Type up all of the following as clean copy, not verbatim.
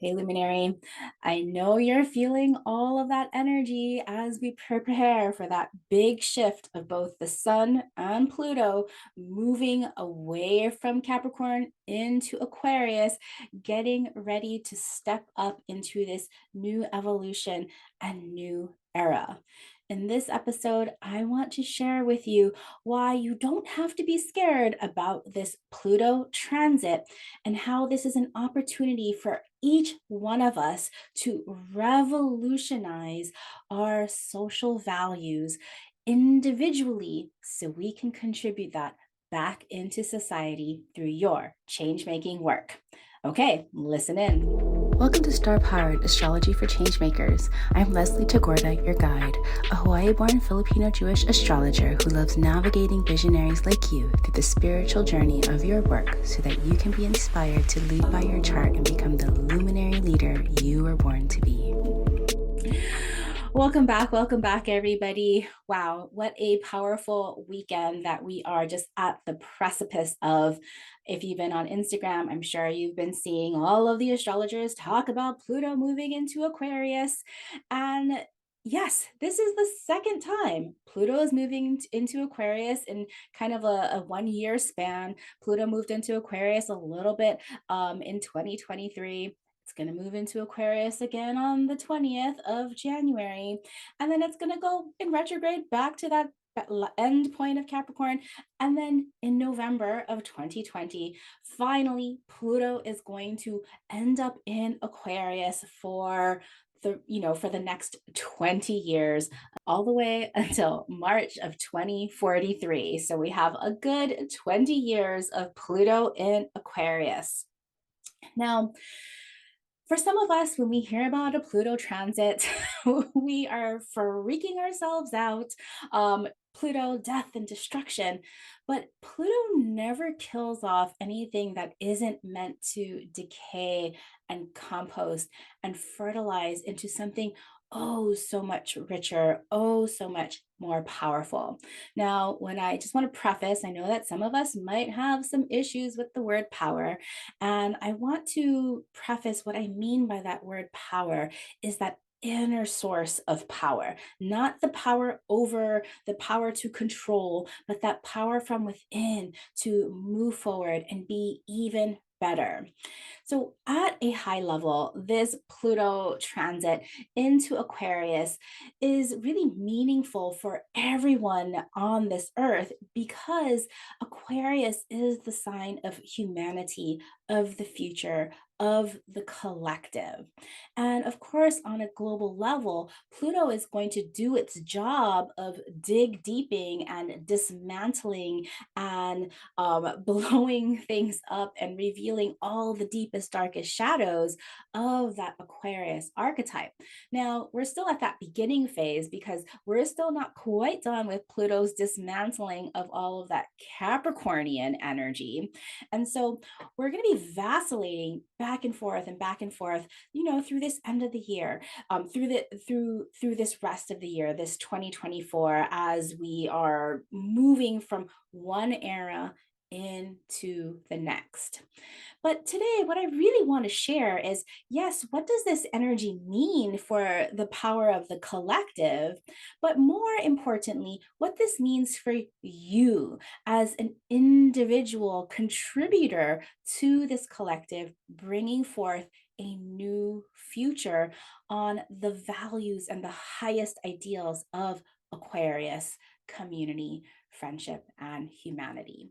Hey, Luminary. I know you're feeling all of that energy as we prepare for that big shift of both the Sun and Pluto moving away from Capricorn into Aquarius, getting ready to step up into this new evolution and new era. In this episode, I want to share with you why you don't have to be scared about this Pluto transit and how this is an opportunity for each one of us to revolutionize our social values individually so we can contribute that back into society through your change making work. Okay, listen in. Welcome to Star Powered Astrology for Changemakers. I'm Leslie Tagorda, your guide, a Hawaii born Filipino Jewish astrologer who loves navigating visionaries like you through the spiritual journey of your work so that you can be inspired to lead by your chart and become the luminary leader you were born to be. Welcome back, everybody. Wow, what a powerful weekend that we are just at the precipice of. If you've been on Instagram, I'm sure you've been seeing all of the astrologers talk about Pluto moving into Aquarius. And yes, this is the second time Pluto is moving into Aquarius in kind of a 1 year span. Pluto moved into Aquarius a little bit in 2023. It's going to move into Aquarius again on the 20th of January. And then it's going to go in retrograde back to that end point of Capricorn. And then in November of 2020, finally, Pluto is going to end up in Aquarius for the next 20 years, all the way until March of 2043. So we have a good 20 years of Pluto in Aquarius. Now, for some of us, when we hear about a Pluto transit, we are freaking ourselves out. Pluto, death and destruction. But Pluto never kills off anything that isn't meant to decay and compost and fertilize into something oh so much richer, oh so much more powerful. Now, when I just want to preface, I know that some of us might have some issues with the word power. And I want to preface what I mean by that word power is that inner source of power, not the power over, the power to control, but that power from within to move forward and be even better. So, at a high level, this Pluto transit into Aquarius is really meaningful for everyone on this earth because Aquarius is the sign of humanity, of the future, of the collective. And of course, on a global level, Pluto is going to do its job of dig deeping and dismantling and blowing things up and revealing all the deepest, darkest shadows of that Aquarius archetype. Now, we're still at that beginning phase because we're still not quite done with Pluto's dismantling of all of that Capricornian energy. And so we're going to be vacillating back and forth and back and forth, through this end of the year, through this rest of the year, this 2024, as we are moving from one era into the next. But today, what I really want to share is yes, what does this energy mean for the power of the collective? But more importantly, what this means for you as an individual contributor to this collective, bringing forth a new future on the values and the highest ideals of Aquarius community, friendship, and humanity.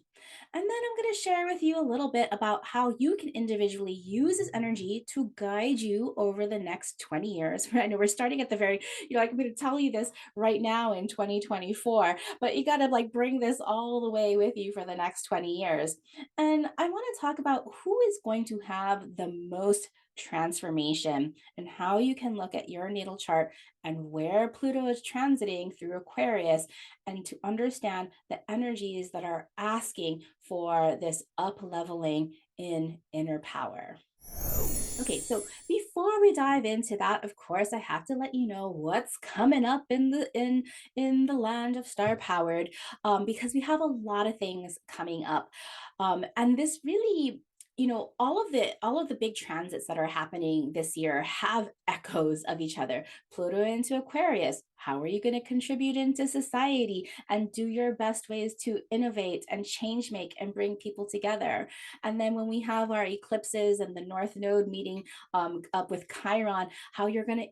And then I'm going to share with you a little bit about how you can individually use this energy to guide you over the next 20 years. I know we're starting at the very, I'm going to tell you this right now in 2024, but you got to bring this all the way with you for the next 20 years. And I want to talk about who is going to have the most transformation and how you can look at your natal chart and where Pluto is transiting through Aquarius and to understand the energies that are asking for this up leveling in inner power. Okay, so before we dive into that, of course, I have to let you know what's coming up in the land of Star Powered, because we have a lot of things coming up, and this really all of the big transits that are happening this year have echoes of each other. Pluto into Aquarius, how are you going to contribute into society and do your best ways to innovate and change make and bring people together? And then when we have our eclipses and the North Node meeting up with Chiron, how you're going to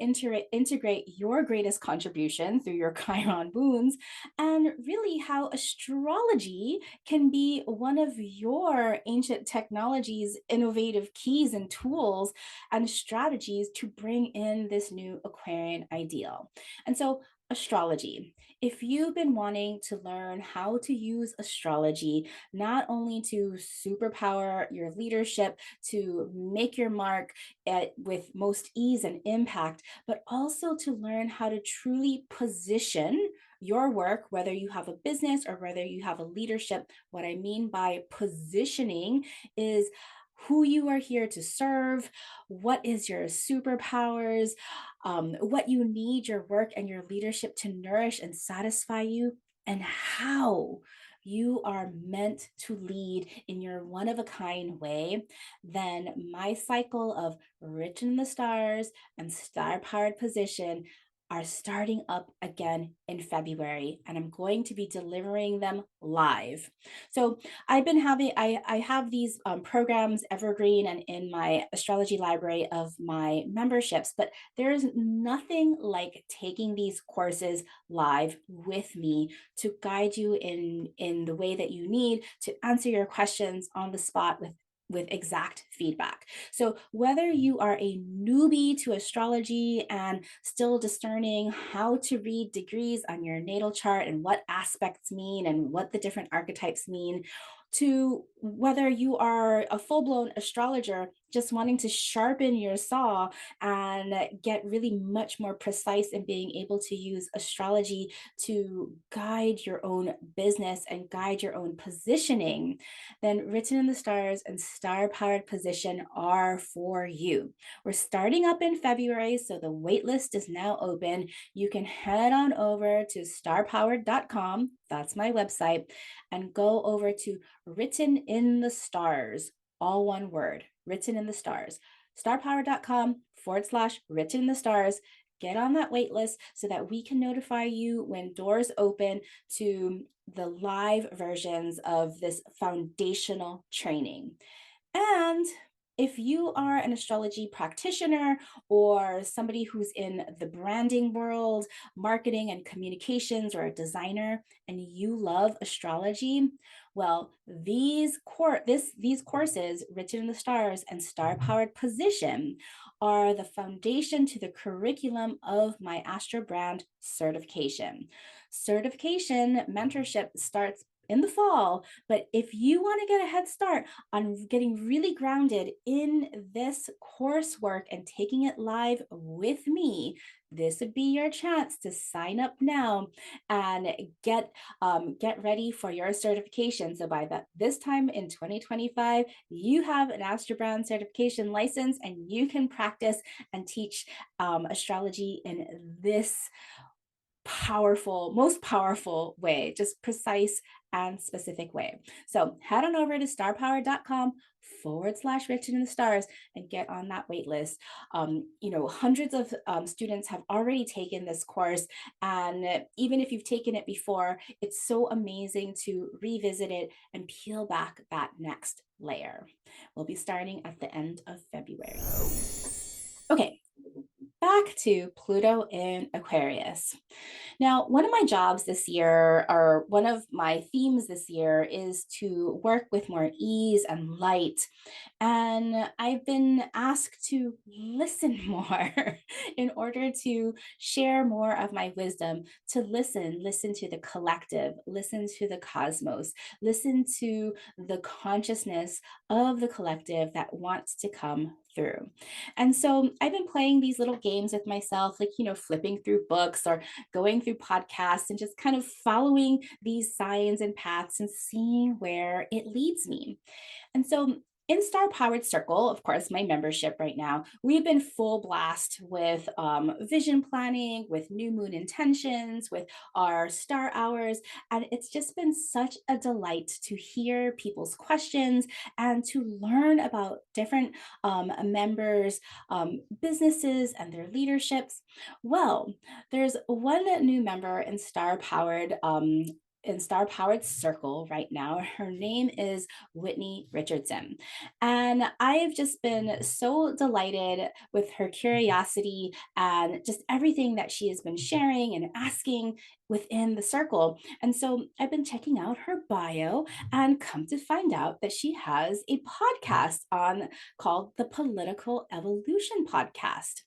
integrate your greatest contribution through your Chiron wounds, and really how astrology can be one of your ancient technologies, innovative keys and tools and strategies to bring in this new Aquarian ideal. And so, astrology. If you've been wanting to learn how to use astrology, not only to superpower your leadership, to make your mark with most ease and impact, but also to learn how to truly position your work, whether you have a business or whether you have a leadership. What I mean by positioning is who you are here to serve, what is your superpowers, what you need your work and your leadership to nourish and satisfy you, and how you are meant to lead in your one of a kind way. Then my cycle of written in the stars and star powered position are starting up again in February, and I'm going to be delivering them live. So I have these programs evergreen and in my astrology library of my memberships, but there's nothing like taking these courses live with me to guide you in the way that you need to answer your questions on the spot with exact feedback. So, whether you are a newbie to astrology and still discerning how to read degrees on your natal chart and what aspects mean and what the different archetypes mean, to whether you are a full blown astrologer just wanting to sharpen your saw and get really much more precise in being able to use astrology to guide your own business and guide your own positioning, then Written in the Stars and Star Powered Position are for you. We're starting up in February, so the waitlist is now open. You can head on over to starpowered.com, that's my website, and go over to Written in the Stars, all one word, Written in the Stars, starpowered.com/written in the stars. Get on that wait list so that we can notify you when doors open to the live versions of this foundational training. And if you are an astrology practitioner or somebody who's in the branding world, marketing and communications, or a designer, and you love astrology, well, these courses, Written in the Stars and Star Powered Position, are the foundation to the curriculum of my Astro Brand certification. Certification mentorship starts in the fall, but if you want to get a head start on getting really grounded in this coursework and taking it live with me, this would be your chance to sign up now and get ready for your certification. So by this time in 2025, you have an Astro Brand certification license and you can practice and teach astrology in this most powerful way, just precise and specific way. So head on over to starpower.com/written in the stars and get on that wait list. Hundreds of students have already taken this course. And even if you've taken it before, it's so amazing to revisit it and peel back that next layer. We'll be starting at the end of February. Okay, back to Pluto in Aquarius. Now, one of my jobs this year, or one of my themes this year, is to work with more ease and light. And I've been asked to listen more in order to share more of my wisdom, to listen to the collective, listen to the cosmos, listen to the consciousness of the collective that wants to come through. And so I've been playing these little games with myself, like, flipping through books or going through podcasts and just kind of following these signs and paths and seeing where it leads me. And so In Star Powered Circle, of course, my membership right now, we've been full blast with vision planning, with new moon intentions, with our star hours. And it's just been such a delight to hear people's questions and to learn about different members' businesses and their leaderships. Well, there's one new member in Star Powered Circle right now. Her name is Whitney Richardson. And I've just been so delighted with her curiosity and just everything that she has been sharing and asking within the circle. And so I've been checking out her bio and come to find out that she has a podcast on called the Political Evolution Podcast.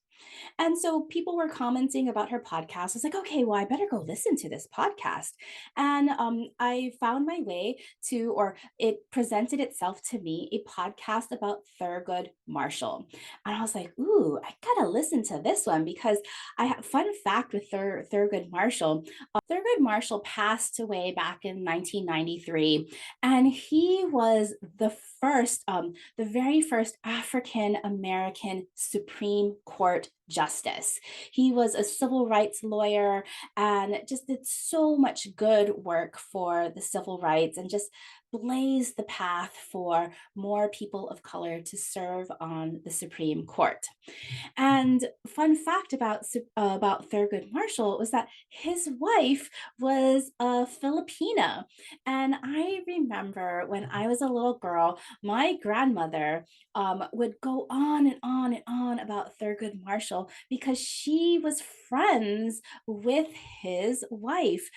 And so people were commenting about her podcast. I was like, okay, well, I better go listen to this podcast. And I found my way to, or it presented itself to me, a podcast about Thurgood Marshall. And I was like, ooh, I gotta listen to this one because I have fun fact with Thurgood Marshall. Thurgood Marshall passed away back in 1993, and he was the very first African American Supreme Court justice. He was a civil rights lawyer and just did so much good work for the civil rights and just blazed the path for more people of color to serve on the Supreme Court. And fun fact about Thurgood Marshall was that his wife was a Filipina. And I remember when I was a little girl, my grandmother would go on and on and on about Thurgood Marshall because she was friends with his wife.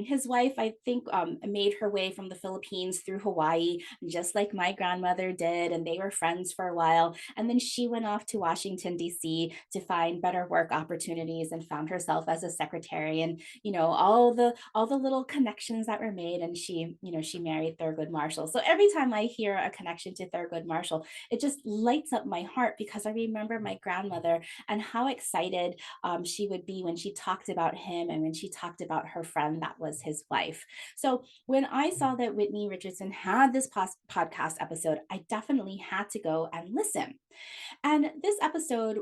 His wife, I think, made her way from the Philippines through Hawaii, just like my grandmother did, and they were friends for a while. And then she went off to Washington, D.C. to find better work opportunities and found herself as a secretary. And, all the little connections that were made. And she married Thurgood Marshall. So every time I hear a connection to Thurgood Marshall, it just lights up my heart because I remember my grandmother and how excited she would be when she talked about him and when she talked about her friend that was his wife. So when I saw that Whitney Richardson had this podcast episode, I definitely had to go and listen. And this episode,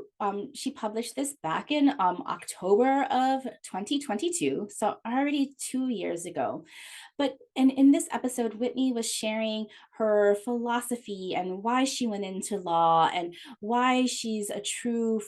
she published this back in October of 2022, so already 2 years ago. But in this episode, Whitney was sharing her philosophy and why she went into law and why she's a true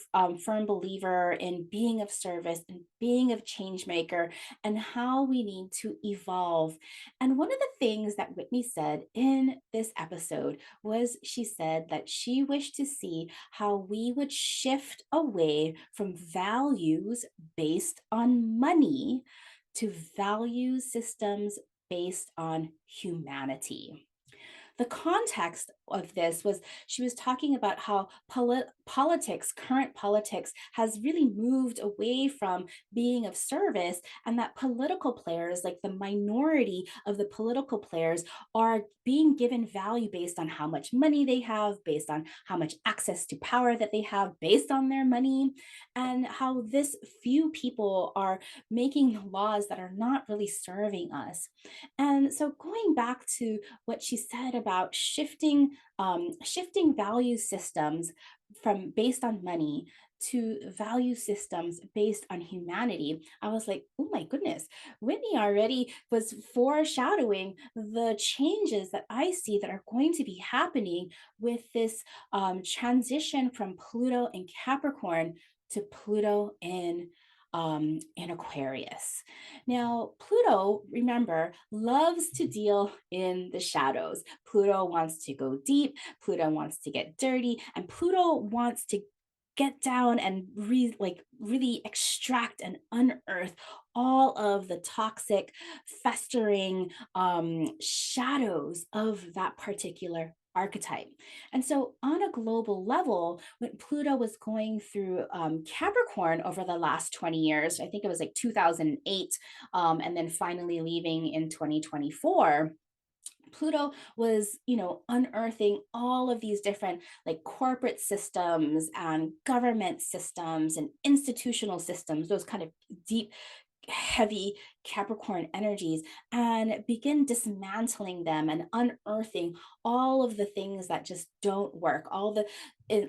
firm believer in being of service and being of change maker and how we need to evolve. And one of the things that Whitney said in this episode was she said that she wished to see how we would shift away from values based on money to value systems based on humanity. The context of this was she was talking about how politics, current politics, has really moved away from being of service, and that political players, like the minority of the political players, are being given value based on how much money they have, based on how much access to power that they have, based on their money, and how this few people are making laws that are not really serving us. And so going back to what she said about shifting value systems from based on money to value systems based on humanity, I was like, oh my goodness, Whitney already was foreshadowing the changes that I see that are going to be happening with this transition from Pluto in Capricorn to Pluto in Aquarius. Now, Pluto, remember, loves to deal in the shadows. Pluto wants to go deep, Pluto wants to get dirty, and Pluto wants to get down and really extract and unearth all of the toxic, festering shadows of that particular archetype. And so, on a global level, when Pluto was going through Capricorn over the last 20 years, I think it was like 2008, and then finally leaving in 2024. Pluto was, unearthing all of these different like corporate systems and government systems and institutional systems, those kind of deep heavy Capricorn energies and begin dismantling them and unearthing all of the things that just don't work, all the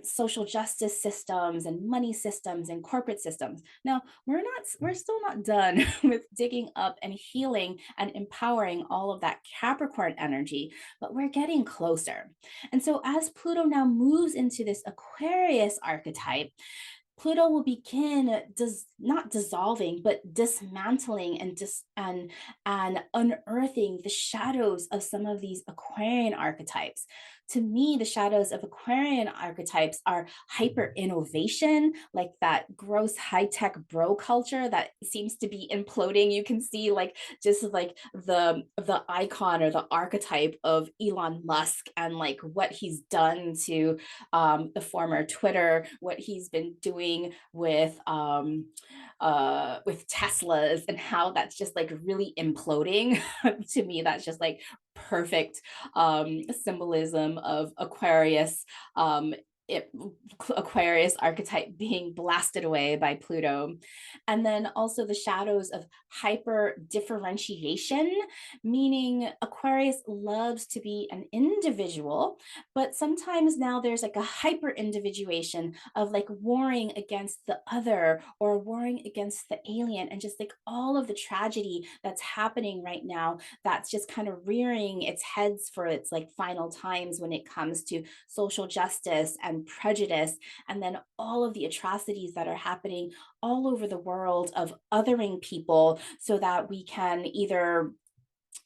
social justice systems and money systems and corporate systems. Now, we're still not done with digging up and healing and empowering all of that Capricorn energy, but we're getting closer. And so as Pluto now moves into this Aquarius archetype, Pluto will begin not dissolving, but dismantling and unearthing the shadows of some of these Aquarian archetypes. To me, the shadows of Aquarian archetypes are hyper innovation, like that gross high tech bro culture that seems to be imploding. You can see like just like the icon or the archetype of Elon Musk and like what he's done to the former Twitter, what he's been doing with Teslas, and how that's just like really imploding. To me, that's just like perfect symbolism of Aquarius. It, Aquarius archetype being blasted away by Pluto. And then also the shadows of hyper differentiation, meaning Aquarius loves to be an individual, but sometimes now there's like a hyper individuation of like warring against the other or warring against the alien, and just like all of the tragedy that's happening right now that's just kind of rearing its heads for its like final times when it comes to social justice and prejudice, and then all of the atrocities that are happening all over the world of othering people so that we can either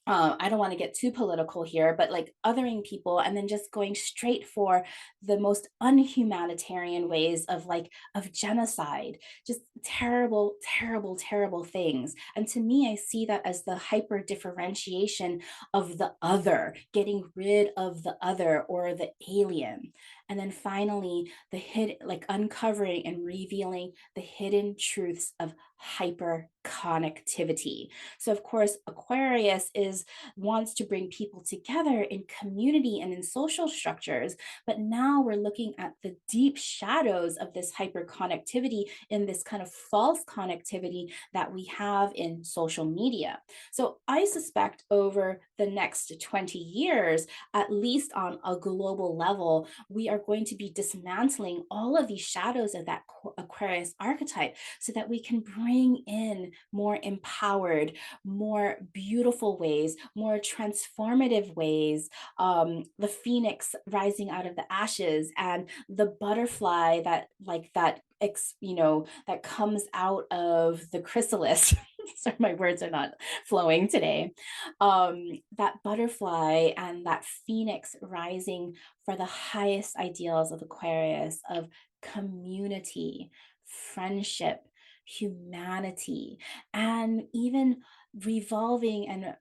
I don't want to get too political here, but like othering people and then just going straight for the most unhumanitarian ways of like of genocide, just terrible, terrible, terrible things. And to me, I see that as the hyper differentiation of the other, getting rid of the other or the alien. And then finally, the hidden, like uncovering and revealing the hidden truths of hyper connectivity. So of course, Aquarius is wants to bring people together in community and in social structures, but now we're looking at the deep shadows of this hyperconnectivity in this kind of false connectivity that we have in social media. So I suspect over the next 20 years, at least on a global level, we are going to be dismantling all of these shadows of that Aquarius archetype so that we can bring in more empowered, more beautiful ways, more transformative ways. The phoenix rising out of the ashes and the butterfly that like that that comes out of the chrysalis. Sorry, my words are not flowing today. That butterfly and that phoenix rising for the highest ideals of Aquarius, of community, friendship, humanity, and even revolving and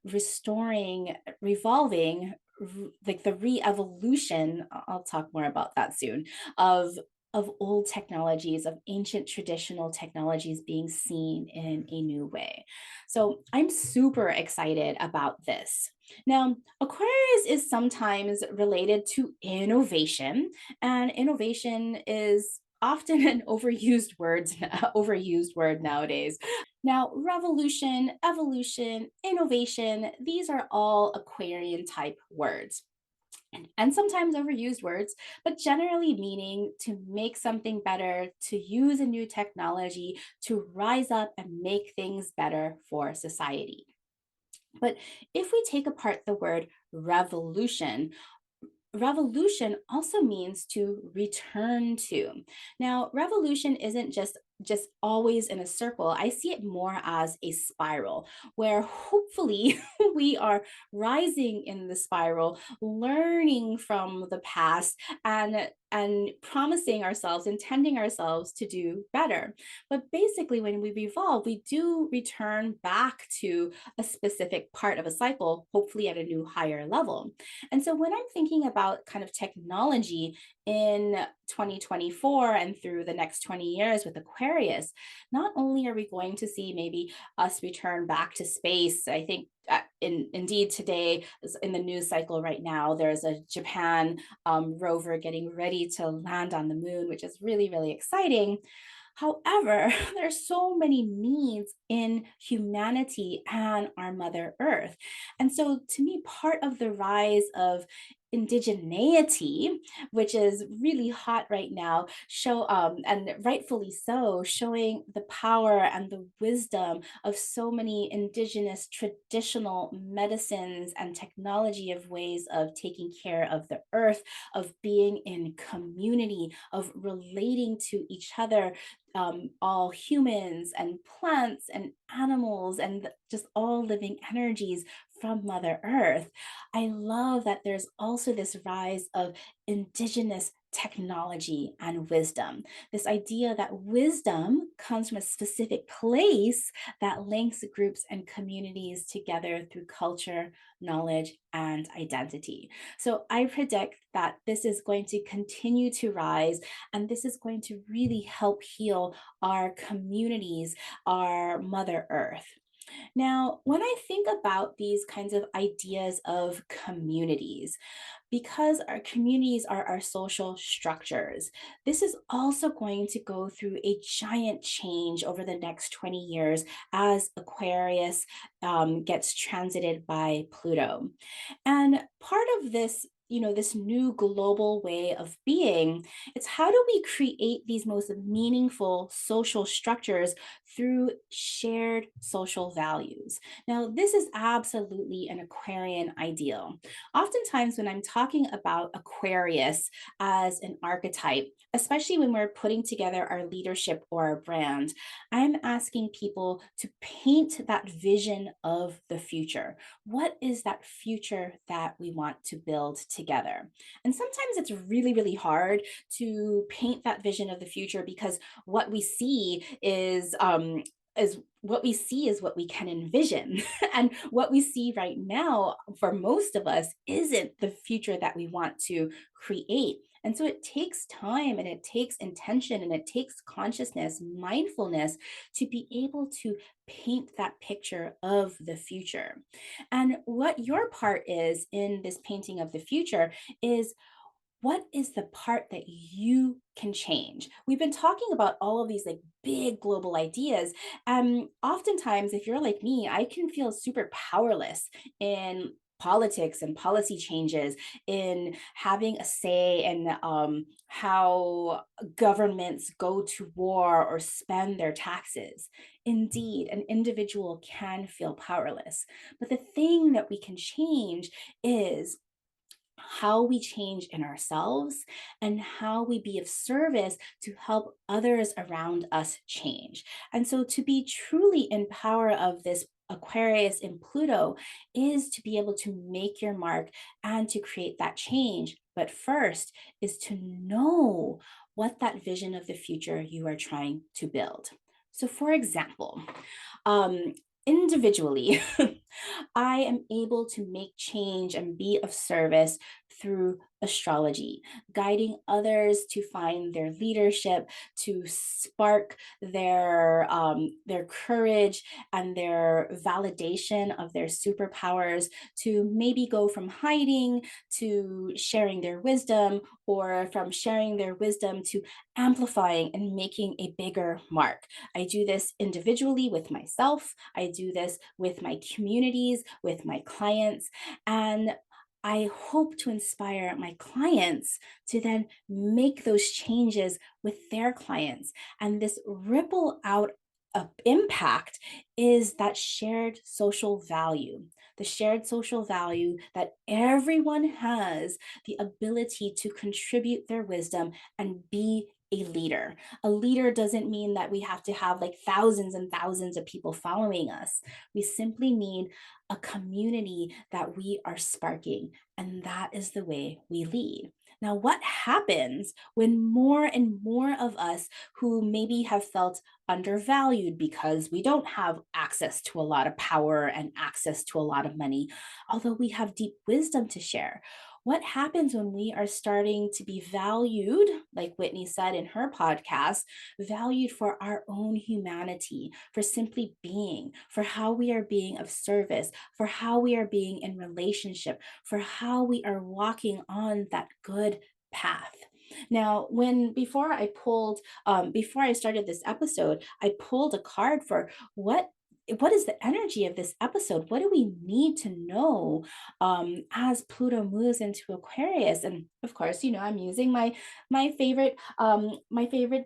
revolving, like the re-evolution. I'll talk more about that soon, of old technologies, of ancient traditional technologies being seen in a new way. So I'm super excited about this. Now, Aquarius is sometimes related to innovation, and innovation is often an overused word nowadays. Now, revolution, evolution, innovation, these are all Aquarian type words. And sometimes overused words, but generally meaning to make something better, to use a new technology, to rise up and make things better for society. But if we take apart the word revolution, revolution also means to return to. Now, revolution isn't just always in a circle. I see it more as a spiral where hopefully we are rising in the spiral, learning from the past and promising ourselves, intending ourselves to do better. But basically, when we revolve, we do return back to a specific part of a cycle, hopefully at a new higher level. And so when I'm thinking about kind of technology in 2024 and through the next 20 years with Aquarius, not only are we going to see maybe us return back to space, I think indeed today in the news cycle right now, there's a Japan rover getting ready to land on the moon, which is really, really exciting. However, there's so many needs in humanity and our Mother Earth. And so to me, part of the rise of indigeneity, which is really hot right now, and rightfully so, showing the power and the wisdom of so many indigenous traditional medicines and technology of ways of taking care of the earth, of being in community, of relating to each other, all humans and plants and animals and just all living energies from Mother Earth. I love that there's also this rise of indigenous technology and wisdom. This idea that wisdom comes from a specific place that links groups and communities together through culture, knowledge, and identity. So I predict that this is going to continue to rise, and this is going to really help heal our communities, our Mother Earth. Now, when I think about these kinds of ideas of communities, because our communities are our social structures, this is also going to go through a giant change over the next 20 years as Aquarius gets transited by Pluto. And part of this, this new global way of being, it's how do we create these most meaningful social structures through shared social values? Now, this is absolutely an Aquarian ideal. Oftentimes, when I'm talking about Aquarius as an archetype, especially when we're putting together our leadership or our brand, I'm asking people to paint that vision of the future. What is that future that we want to build together? And sometimes it's really, really hard to paint that vision of the future because what we see is what we see is what we can envision. And what we see right now for most of us isn't the future that we want to create. And so it takes time and it takes intention and it takes consciousness, mindfulness to be able to paint that picture of the future. And what your part is in this painting of the future is, what is the part that you can change? We've been talking about all of these like big global ideas. Oftentimes, if you're like me, I can feel super powerless in politics and policy changes, in having a say in how governments go to war or spend their taxes. Indeed, an individual can feel powerless. But the thing that we can change is how we change in ourselves and how we be of service to help others around us change. And so to be truly in power of this Aquarius in Pluto is to be able to make your mark and to create that change. But first is to know what that vision of the future you are trying to build. So, for example, individually, I am able to make change and be of service through astrology, guiding others to find their leadership, to spark their courage and their validation of their superpowers, to maybe go from hiding to sharing their wisdom, or from sharing their wisdom to amplifying and making a bigger mark. I do this individually with myself. I do this with my communities, with my clients, and I hope to inspire my clients to then make those changes with their clients. And this ripple out of impact is that shared social value, the shared social value that everyone has the ability to contribute their wisdom and be a leader. A leader doesn't mean that we have to have like thousands and thousands of people following us. We simply need a community that we are sparking, and that is the way we lead. Now, what happens when more and more of us who maybe have felt undervalued because we don't have access to a lot of power and access to a lot of money, although we have deep wisdom to share? What happens when we are starting to be valued, like Whitney said in her podcast, valued for our own humanity, for simply being, for how we are being of service, for how we are being in relationship, for how we are walking on that good path? Now, before I started this episode, I pulled a card for what is the energy of this episode? What do we need to know as Pluto moves into Aquarius? And of course, I'm using my favorite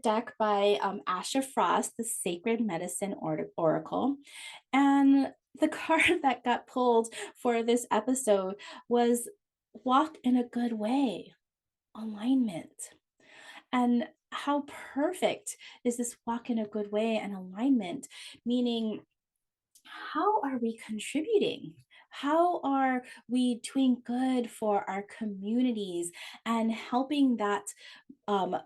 deck by Asha Frost, the Sacred Medicine Oracle, and the card that got pulled for this episode was Walk in a Good Way, alignment. And how perfect is this walk in a good way and alignment? Meaning, how are we contributing? How are we doing good for our communities and helping that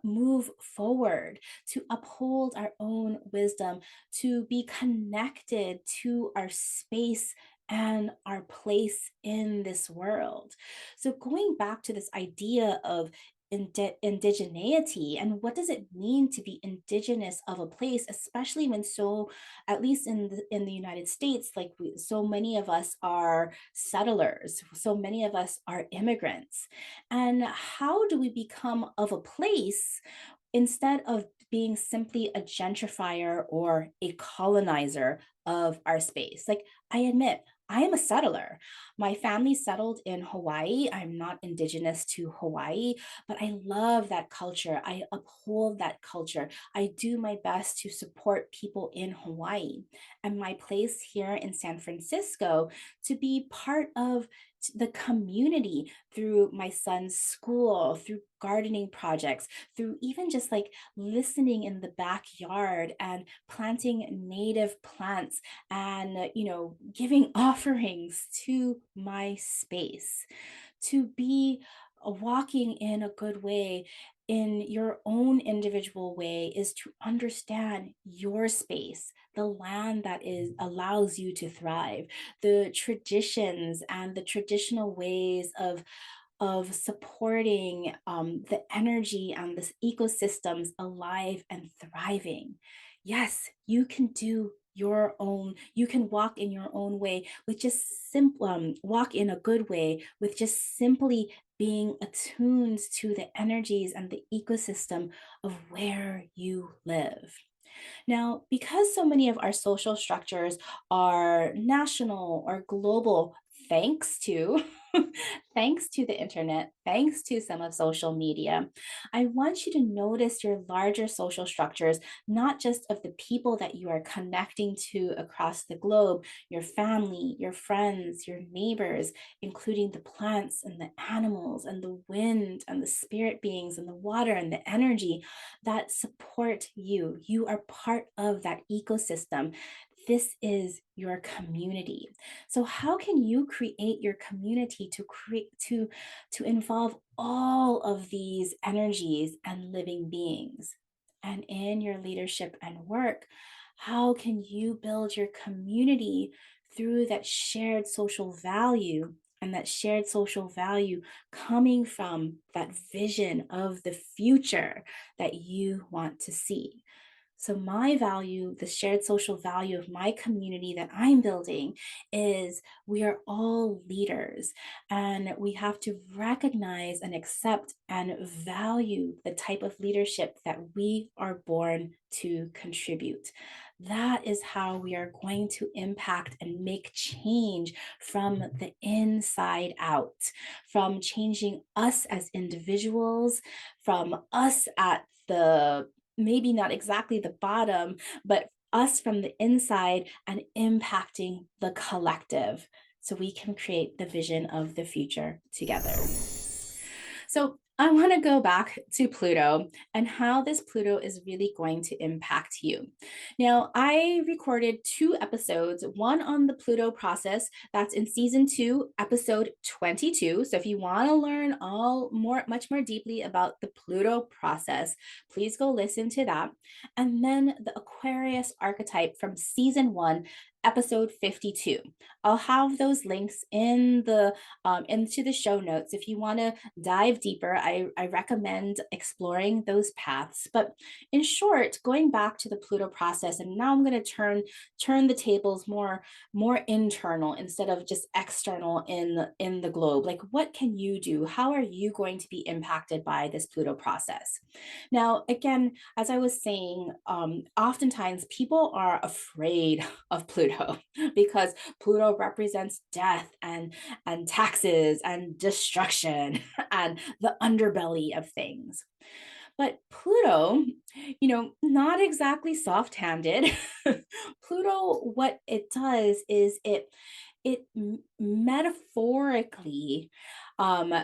move forward, to uphold our own wisdom, to be connected to our space and our place in this world? So, going back to this idea of indigeneity, and what does it mean to be indigenous of a place, especially when at least in the United States, like so many of us are settlers, so many of us are immigrants. And how do we become of a place instead of being simply a gentrifier or a colonizer of our space? Like, I admit, I am a settler. My family settled in Hawaii. I'm not indigenous to Hawaii, but I love that culture. I uphold that culture. I do my best to support people in Hawaii. And my place here in San Francisco to be part of the community through my son's school, through gardening projects, through even just like listening in the backyard and planting native plants and, giving offerings to my space. To be walking in a good way in your own individual way is to understand your space, the land that is allows you to thrive, the traditions and the traditional ways of supporting the energy and the ecosystems alive and thriving. Yes, you can do your own, you can walk in your own way with just simple, walk in a good way with just simply being attuned to the energies and the ecosystem of where you live. Now, because so many of our social structures are national or global, thanks to thanks to the internet, thanks to some of social media, I want you to notice your larger social structures, not just of the people that you are connecting to across the globe, your family, your friends, your neighbors, including the plants and the animals and the wind and the spirit beings and the water and the energy that support you. You are part of that ecosystem. This is your community. So how can you create your community to create to involve all of these energies and living beings? And in your leadership and work, how can you build your community through that shared social value, and that shared social value coming from that vision of the future that you want to see? So, my value, the shared social value of my community that I'm building, is we are all leaders, and we have to recognize and accept and value the type of leadership that we are born to contribute. That is how we are going to impact and make change from the inside out, from changing us as individuals, from us at the maybe not exactly the bottom, but us from the inside and impacting the collective so we can create the vision of the future together. So I want to go back to Pluto and how this Pluto is really going to impact you. Now, I recorded 2 episodes, one on the Pluto process, that's in season 2, episode 22. So if you want to learn much more deeply about the Pluto process, please go listen to that. And then the Aquarius archetype from season 1, episode 52. I'll have those links in the into the show notes if you want to dive deeper. I recommend exploring those paths. But in short, going back to the Pluto process, and now I'm going to turn the tables more internal instead of just external in the globe. Like, what can you do? How are you going to be impacted by this Pluto process? Now, again, as I was saying, oftentimes people are afraid of Pluto because Pluto represents death and taxes and destruction and the underbelly of things. But Pluto, not exactly soft-handed. Pluto, what it does is it metaphorically um,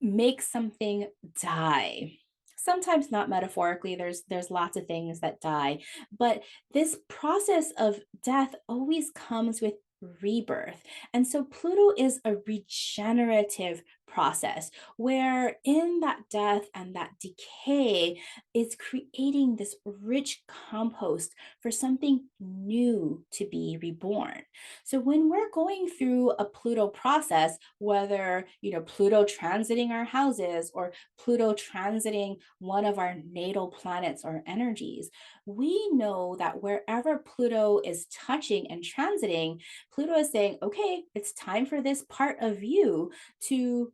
makes something die. Sometimes not metaphorically, there's lots of things that die, but this process of death always comes with rebirth. And so Pluto is a regenerative process where in that death and that decay is creating this rich compost for something new to be reborn. So when we're going through a Pluto process, whether, Pluto transiting our houses or Pluto transiting one of our natal planets or energies, we know that wherever Pluto is touching and transiting, Pluto is saying, okay, it's time for this part of you to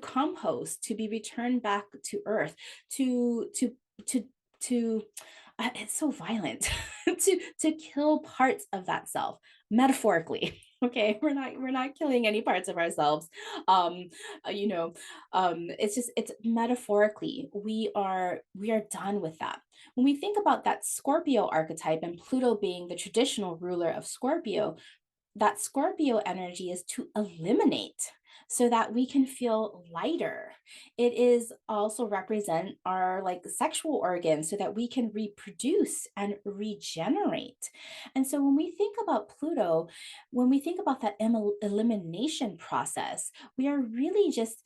compost, to be returned back to earth, to to it's so violent to kill parts of that self, metaphorically. Okay, we're not killing any parts of ourselves. um you know it's metaphorically, we are done with that. When we think about that Scorpio archetype and Pluto being the traditional ruler of Scorpio, that Scorpio energy is to eliminate so that we can feel lighter. It is also represent our like sexual organs so that we can reproduce and regenerate. And so when we think about Pluto, when we think about that elimination process, we are really just,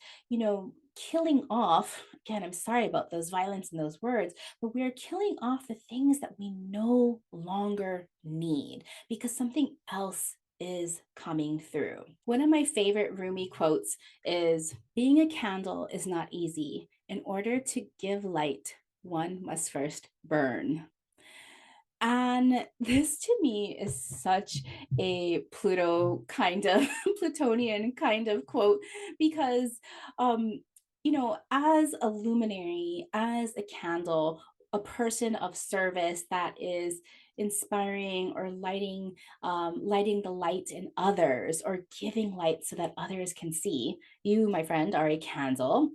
killing off. Again, I'm sorry about those violence and those words, but we are killing off the things that we no longer need because something else is coming through. One of my favorite Rumi quotes is, being a candle is not easy. In order to give light, one must first burn. And this to me is such a Pluto kind of Plutonian kind of quote because, as a luminary, as a candle, a person of service that is inspiring or lighting the light in others or giving light so that others can see. You, my friend, are a candle.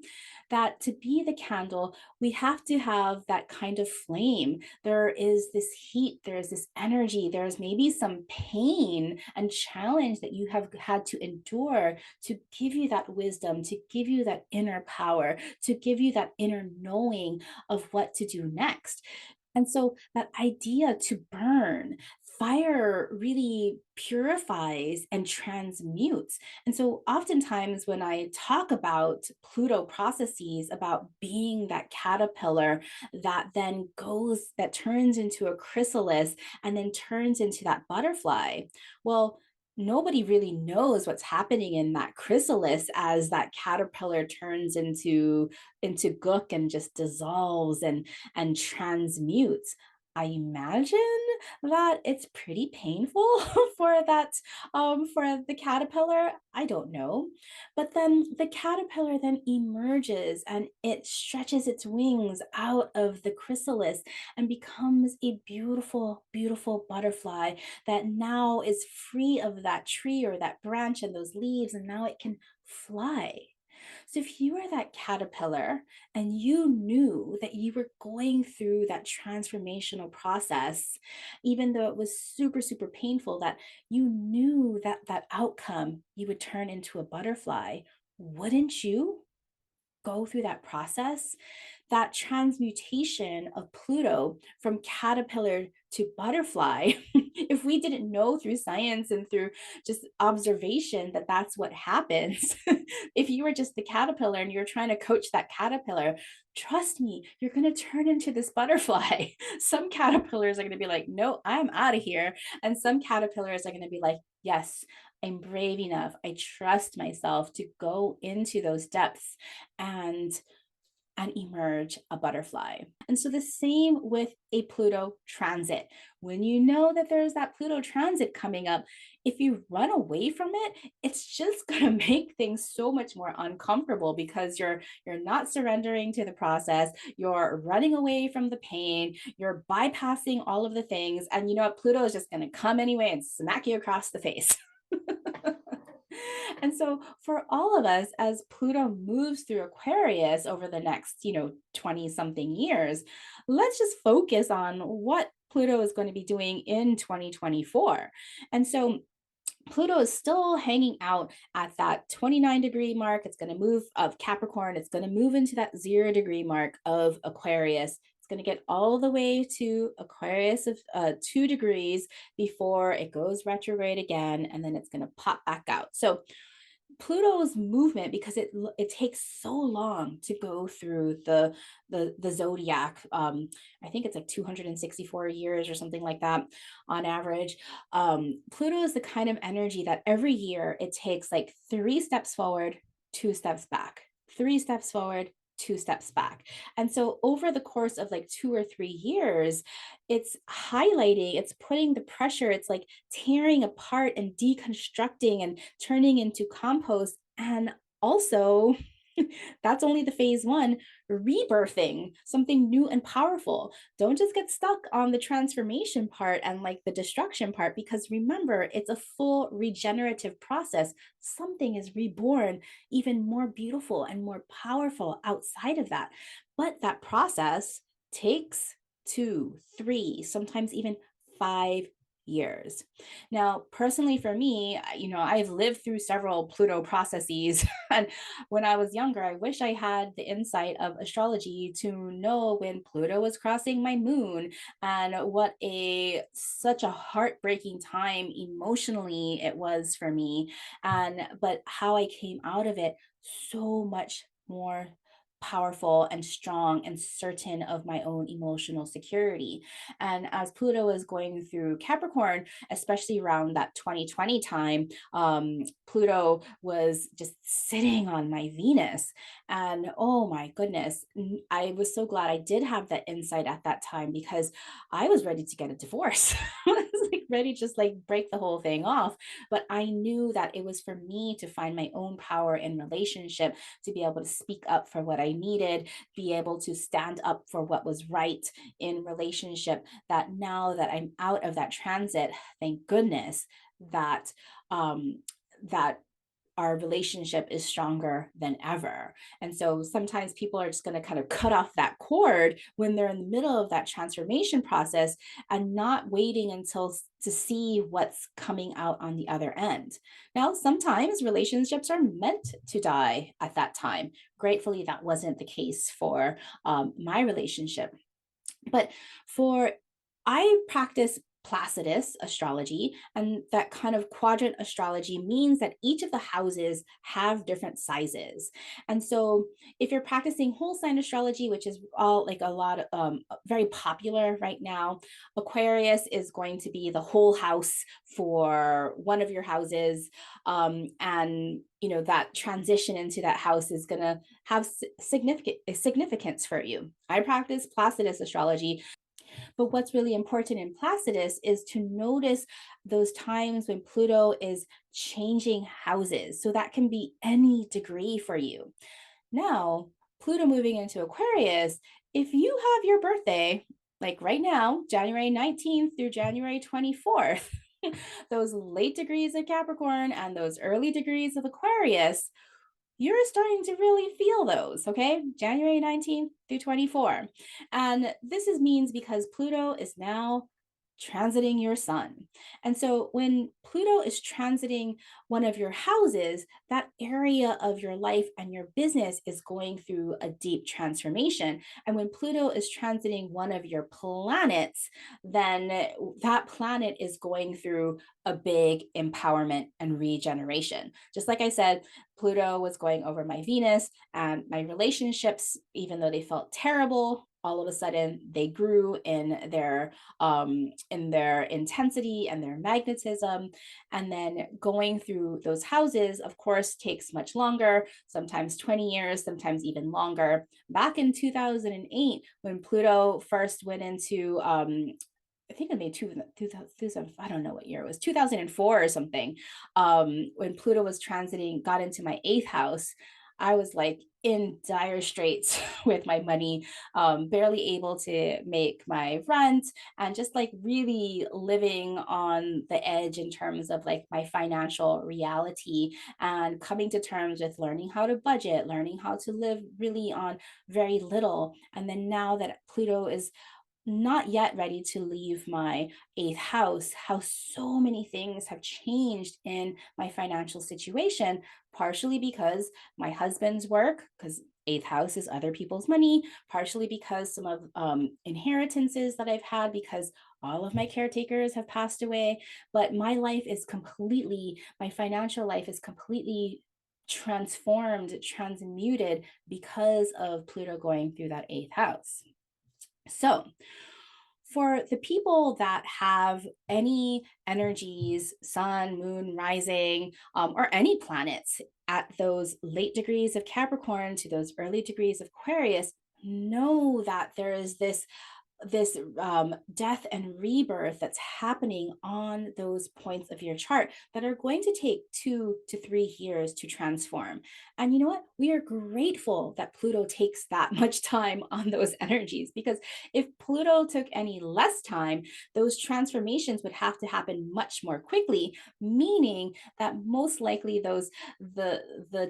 That to be the candle, we have to have that kind of flame. There is this heat, there's this energy, there's maybe some pain and challenge that you have had to endure to give you that wisdom, to give you that inner power, to give you that inner knowing of what to do next. And so that idea to burn, fire really purifies and transmutes. And so oftentimes when I talk about Pluto processes, about being that caterpillar that then goes, that turns into a chrysalis and then turns into that butterfly, well, nobody really knows what's happening in that chrysalis as that caterpillar turns into gook and just dissolves and transmutes. I imagine that it's pretty painful for that for the caterpillar. I don't know. But then the caterpillar then emerges and it stretches its wings out of the chrysalis and becomes a beautiful, beautiful butterfly that now is free of that tree or that branch and those leaves, and now it can fly. So if you were that caterpillar and you knew that you were going through that transformational process, even though it was super, super painful, that you knew that that outcome you would turn into a butterfly, wouldn't you go through that process? That transmutation of Pluto from caterpillar to butterfly if we didn't know through science and through just observation that that's what happens, if you were just the caterpillar and you're trying to coach that caterpillar, trust me, you're going to turn into this butterfly. Some caterpillars are going to be like, no, I'm out of here. And some caterpillars are going to be like, yes, I'm brave enough. I trust myself to go into those depths and emerge a butterfly. And so the same with a Pluto transit. When you know that there's that Pluto transit coming up, if you run away from it, it's just going to make things so much more uncomfortable because you're not surrendering to the process, you're running away from the pain, you're bypassing all of the things, and you know what, Pluto is just going to come anyway and smack you across the face. And so for all of us, as Pluto moves through Aquarius over the next, 20 something years, let's just focus on what Pluto is going to be doing in 2024. And so Pluto is still hanging out at that 29-degree mark. It's going to move of Capricorn. It's going to move into that 0-degree mark of Aquarius. It's going to get all the way to Aquarius of 2 degrees before it goes retrograde again, and then it's going to pop back out. So Pluto's movement, because it takes so long to go through the zodiac. I think it's like 264 years or something like that on average. Pluto is the kind of energy that every year it takes like 3 steps forward, 2 steps back, 3 steps forward, 2 steps back. And so over the course of like 2 or 3 years, it's highlighting, it's putting the pressure, it's like tearing apart and deconstructing and turning into compost. And also, that's only the phase one, rebirthing something new and powerful. Don't just get stuck on the transformation part and like the destruction part, because remember, it's a full regenerative process. Something is reborn even more beautiful and more powerful outside of that. But that process takes 2, 3, sometimes even 5 years. Now, personally for me, I've lived through several Pluto processes. And when I was younger, I wish I had the insight of astrology to know when Pluto was crossing my moon and what a such a heartbreaking time emotionally it was for me. But how I came out of it so much more powerful and strong and certain of my own emotional security. And as Pluto is going through Capricorn, especially around that 2020 time, Pluto was just sitting on my Venus. And oh my goodness, I was so glad I did have that insight at that time, because I was ready to get a divorce. I was like ready to just like break the whole thing off. But I knew that it was for me to find my own power in relationship, to be able to speak up for what I needed, be able to stand up for what was right in relationship. That now that I'm out of that transit, thank goodness that that our relationship is stronger than ever. And so sometimes people are just going to kind of cut off that cord when they're in the middle of that transformation process and not waiting until to see what's coming out on the other end. Now, sometimes relationships are meant to die at that time. Gratefully, that wasn't the case for my relationship. But for I practice Placidus astrology, and that kind of quadrant astrology means that each of the houses have different sizes. And so if you're practicing whole sign astrology, which is all like a lot of very popular right now, Aquarius is going to be the whole house for one of your houses. And that transition into that house is going to have significance for you. I practice Placidus astrology, but what's really important in Placidus is to notice those times when Pluto is changing houses. So that can be any degree for you. Now, Pluto moving into Aquarius, if you have your birthday, like right now, January 19th through January 24th, those late degrees of Capricorn and those early degrees of Aquarius, you're starting to really feel those, okay? January 19th through 24. And this means because Pluto is now transiting your sun. And so when Pluto is transiting one of your houses, that area of your life and your business is going through a deep transformation. And when Pluto is transiting one of your planets, then that planet is going through a big empowerment and regeneration. Just like I said, Pluto was going over my Venus, and my relationships, even though they felt terrible, all of a sudden they grew in their intensity and their magnetism. And then going through those houses, of course, takes much longer, sometimes 20 years, sometimes even longer. Back in 2008, when Pluto first went into I think it made 2000, I don't know what year it was, 2004 or something. When Pluto was transiting, got into my eighth house, I was like in dire straits with my money, barely able to make my rent, and just like really living on the edge in terms of like my financial reality, and coming to terms with learning how to budget, learning how to live really on very little. And then now that Pluto is not yet ready to leave my eighth house, how so many things have changed in my financial situation, partially because my husband's work, because eighth house is other people's money, partially because some of inheritances that I've had, because all of my caretakers have passed away. But my life is completely, my financial life is completely transformed, transmuted because of Pluto going through that eighth house. So, for the people that have any energies, sun, moon, rising, or any planets at those late degrees of Capricorn to those early degrees of Aquarius, know that there is this death and rebirth that's happening on those points of your chart that are going to take 2 to 3 years to transform. And you know what? We are grateful that Pluto takes that much time on those energies, because if Pluto took any less time, those transformations would have to happen much more quickly, meaning that most likely the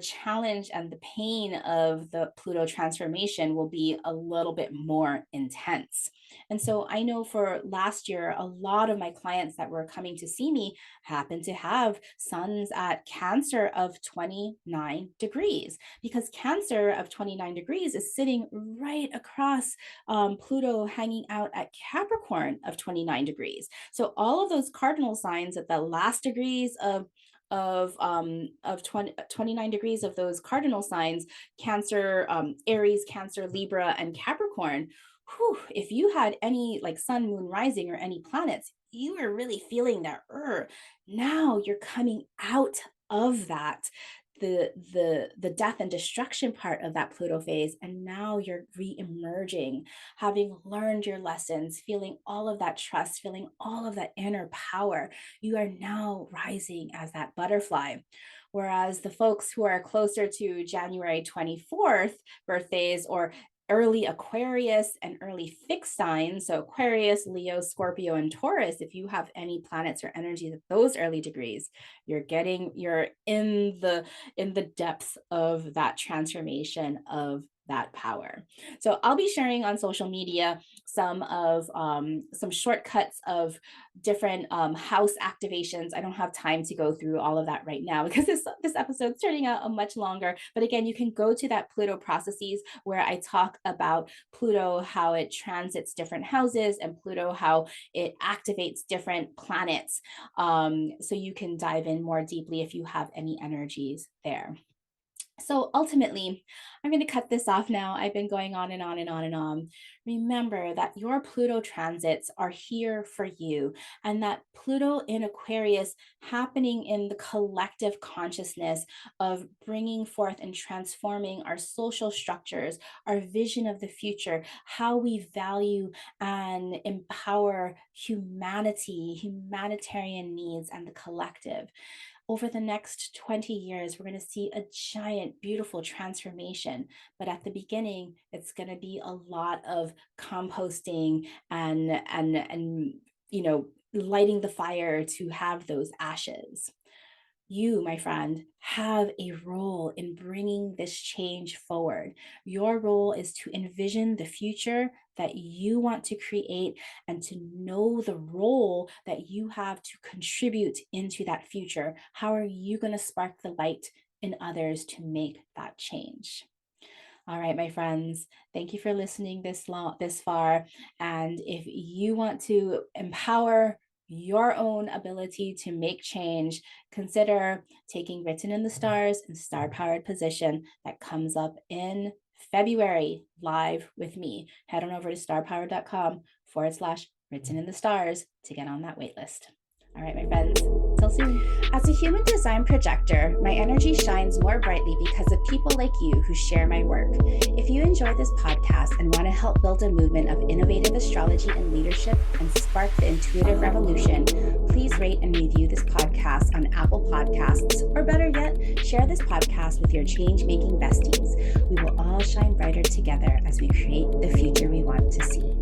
challenge and the pain of the Pluto transformation will be a little bit more intense. And so I know for last year, a lot of my clients that were coming to see me happened to have suns at Cancer of 29 degrees, because Cancer of 29 degrees is sitting right across Pluto hanging out at Capricorn of 29 degrees. So all of those cardinal signs at the last degrees of 29 degrees of those cardinal signs, Cancer, Aries, Cancer, Libra, and Capricorn, whew, if you had any like sun, moon, rising, or any planets, you were really feeling that. Now you're coming out of that, the death and destruction part of that Pluto phase, and now you're re-emerging, having learned your lessons, feeling all of that trust, feeling all of that inner power. You are now rising as that butterfly. Whereas the folks who are closer to January 24th birthdays, or early Aquarius and early fixed signs, so Aquarius, Leo, Scorpio, and Taurus, if you have any planets or energies at those early degrees, you're in the depths of that transformation of that power. So I'll be sharing on social media some shortcuts of different house activations. I don't have time to go through all of that right now because this episode's turning out a much longer. But again, you can go to that Pluto processes where I talk about Pluto, how it transits different houses, and Pluto, how it activates different planets. So you can dive in more deeply if you have any energies there. So ultimately, I'm going to cut this off now. I've been going on and on and on and on. Remember that your Pluto transits are here for you, and that Pluto in Aquarius happening in the collective consciousness of bringing forth and transforming our social structures, our vision of the future, how we value and empower humanity, humanitarian needs, and the collective. Over the next 20 years, we're going to see a giant, beautiful transformation. But at the beginning, it's going to be a lot of composting and lighting the fire to have those ashes. You, my friend, have a role in bringing this change forward. Your role is to envision the future that you want to create and to know the role that you have to contribute into that future. How are you going to spark the light in others to make that change? All right, my friends, thank you for listening this far. And if you want to empower your own ability to make change, consider taking Written in the Stars and Star Powered Position that comes up in February live with me. Head on over to starpower.com/written in the stars to get on that waitlist. All right, my friends, till soon. As a human design projector, my energy shines more brightly because of people like you who share my work. If you enjoy this podcast and want to help build a movement of innovative astrology and leadership and spark the intuitive revolution, please rate and review this podcast on Apple Podcasts, or better yet, share this podcast with your change-making besties. We will all shine brighter together as we create the future we want to see.